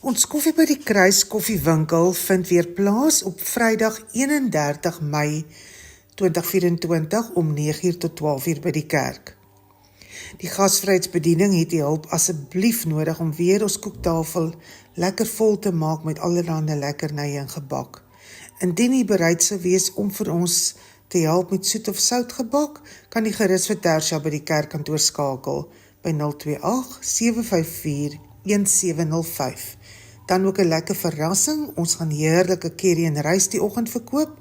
Ons koffie by die Kruis koffiewinkel vind weer plaas op Vrydag 31 Mei 2024 om 9:00 tot 12:00 by die kerk. Die gasvryheidsbediening het die hulp asseblief nodig om weer ons koektafel lekker vol te maak met allerlei lekkernye en gebak. Indien u bereid sou wees om vir ons te help met soet of sout gebak, kan u gerus vir Tersia by die kerkkantoor skakel by 028 754 1705. Dan ook 'n lekker verrassing, ons gaan heerlike curry en rys die oggend verkoop,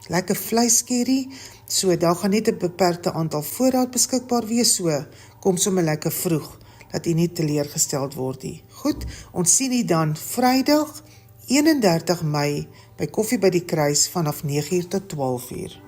lekker vleiscurry, so daar gaan net 'n beperkte aantal voorraad beskikbaar wees, so kom sommer lekker vroeg, dat u nie teleurgesteld word nie. Goed, ons sien u dan Vrydag 31 Mei by Koffie by die Kruis vanaf 9:00 tot 12:00.